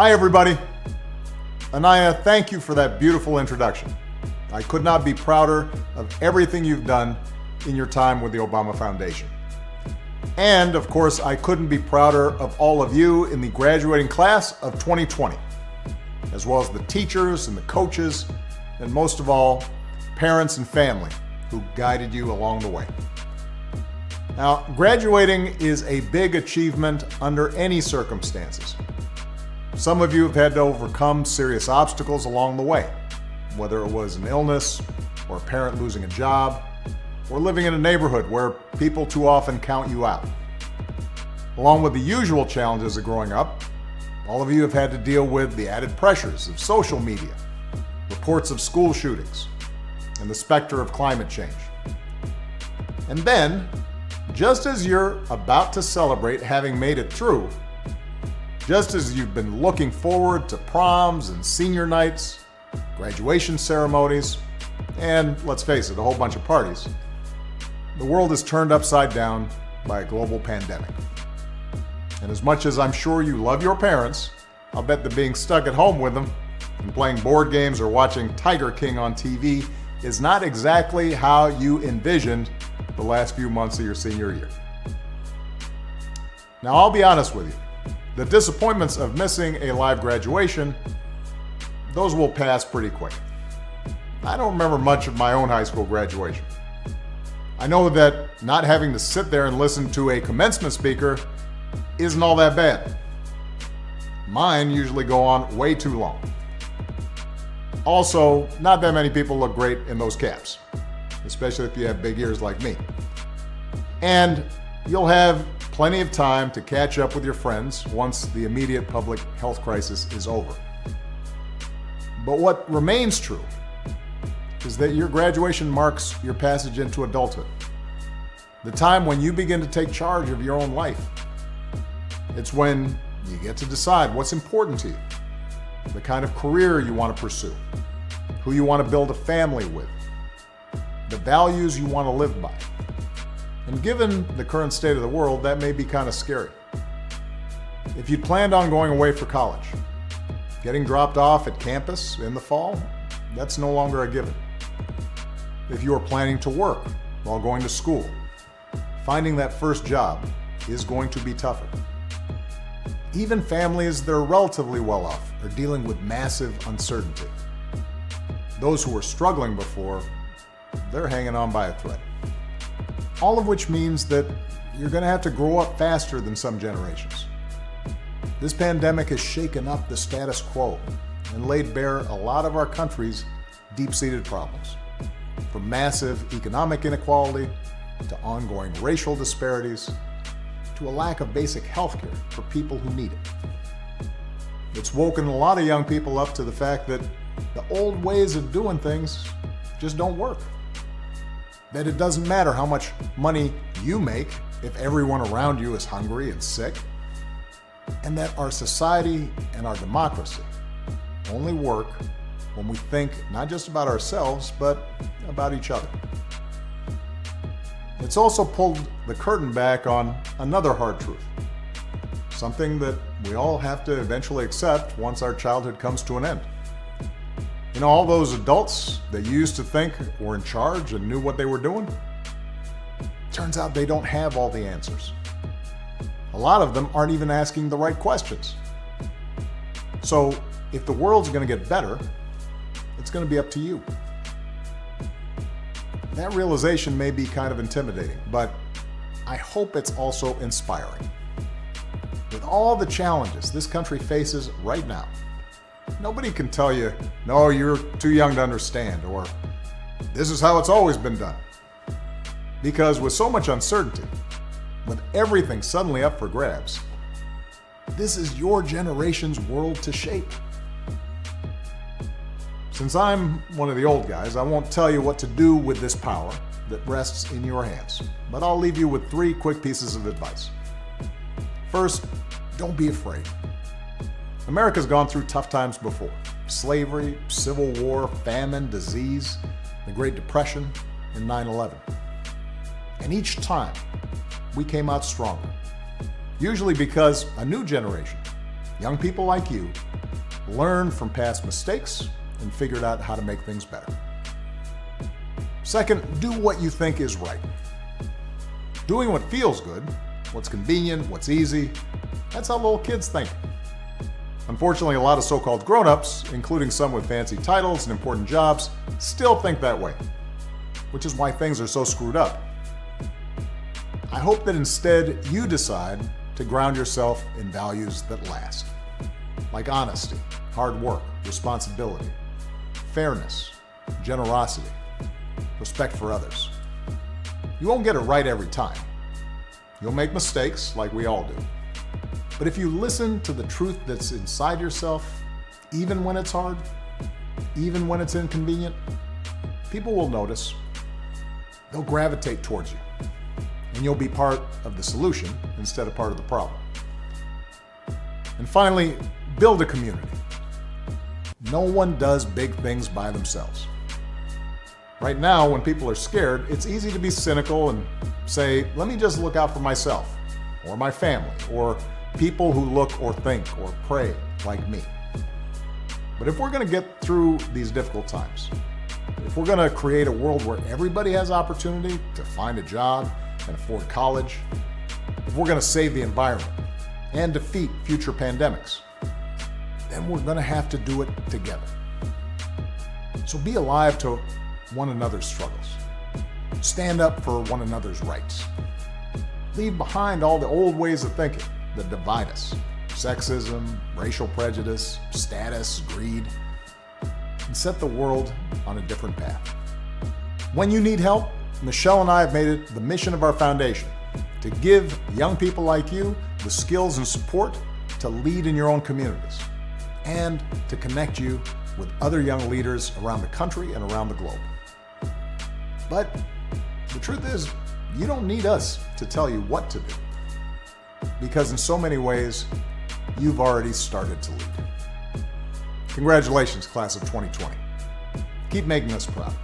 Hi everybody. Anaya, thank you for that beautiful introduction. I could not be prouder of everything you've done in your time with the Obama Foundation. And of course, I couldn't be prouder of all of you in the graduating class of 2020, as well as the teachers and the coaches, and most of all, parents and family who guided you along the way. Now, graduating is a big achievement under any circumstances. Some of you have had to overcome serious obstacles along the way, whether it was an illness, or a parent losing a job, or living in a neighborhood where people too often count you out. Along with the usual challenges of growing up, all of you have had to deal with the added pressures of social media, reports of school shootings, and the specter of climate change. And then, just as you're about to celebrate having made it through, just as you've been looking forward to proms and senior nights, graduation ceremonies, and let's face it, a whole bunch of parties, the world is turned upside down by a global pandemic. And as much as I'm sure you love your parents, I'll bet that being stuck at home with them and playing board games or watching Tiger King on TV is not exactly how you envisioned the last few months of your senior year. Now, I'll be honest with you. The disappointments of missing a live graduation, those will pass pretty quick. I don't remember much of my own high school graduation. I know that not having to sit there and listen to a commencement speaker isn't all that bad. Mine usually go on way too long. Also, not that many people look great in those caps, especially if you have big ears like me. And you'll have plenty of time to catch up with your friends once the immediate public health crisis is over. But what remains true is that your graduation marks your passage into adulthood, the time when you begin to take charge of your own life. It's when you get to decide what's important to you, the kind of career you want to pursue, who you want to build a family with, the values you want to live by. And given the current state of the world, that may be kind of scary. If you'd planned on going away for college, getting dropped off at campus in the fall, that's no longer a given. If you are planning to work while going to school, finding that first job is going to be tougher. Even families that are relatively well off are dealing with massive uncertainty. Those who were struggling before, they're hanging on by a thread. All of which means that you're going to have to grow up faster than some generations. This pandemic has shaken up the status quo and laid bare a lot of our country's deep-seated problems, from massive economic inequality to ongoing racial disparities to a lack of basic health care for people who need it. It's woken a lot of young people up to the fact that the old ways of doing things just don't work. That it doesn't matter how much money you make if everyone around you is hungry and sick, and that our society and our democracy only work when we think not just about ourselves, but about each other. It's also pulled the curtain back on another hard truth, something that we all have to eventually accept once our childhood comes to an end. You know, all those adults that you used to think were in charge and knew what they were doing? Turns out they don't have all the answers. A lot of them aren't even asking the right questions. So, if the world's going to get better, it's going to be up to you. That realization may be kind of intimidating, but I hope it's also inspiring. With all the challenges this country faces right now, nobody can tell you, no, you're too young to understand, or this is how it's always been done. Because with so much uncertainty, with everything suddenly up for grabs, this is your generation's world to shape. Since I'm one of the old guys, I won't tell you what to do with this power that rests in your hands, but I'll leave you with 3 quick pieces of advice. First, don't be afraid. America's gone through tough times before. Slavery, civil war, famine, disease, the Great Depression, and 9/11. And each time, we came out stronger. Usually because a new generation, young people like you learned from past mistakes and figured out how to make things better. Second, do what you think is right. Doing what feels good, what's convenient, what's easy, that's how little kids think. Unfortunately, a lot of so-called grown-ups, including some with fancy titles and important jobs, still think that way, which is why things are so screwed up. I hope that instead you decide to ground yourself in values that last, like honesty, hard work, responsibility, fairness, generosity, respect for others. You won't get it right every time. You'll make mistakes like we all do. But if you listen to the truth that's inside yourself, even when it's hard, even when it's inconvenient, people will notice. They'll gravitate towards you. And you'll be part of the solution instead of part of the problem. And finally, build a community. No one does big things by themselves. Right now, when people are scared, it's easy to be cynical and say, let me just look out for myself, or my family, or people who look or think or pray like me. But if we're going to get through these difficult times, if we're going to create a world where everybody has opportunity to find a job and afford college, if we're going to save the environment and defeat future pandemics, then we're going to have to do it together. So be alive to one another's struggles. Stand up for one another's rights. Leave behind all the old ways of thinking that divide us. Sexism, racial prejudice, status, greed, and set the world on a different path. When you need help, Michelle and I have made it the mission of our foundation to give young people like you the skills and support to lead in your own communities and to connect you with other young leaders around the country and around the globe. But the truth is, you don't need us to tell you what to do, because in so many ways, you've already started to lead. Congratulations, class of 2020. Keep making us proud.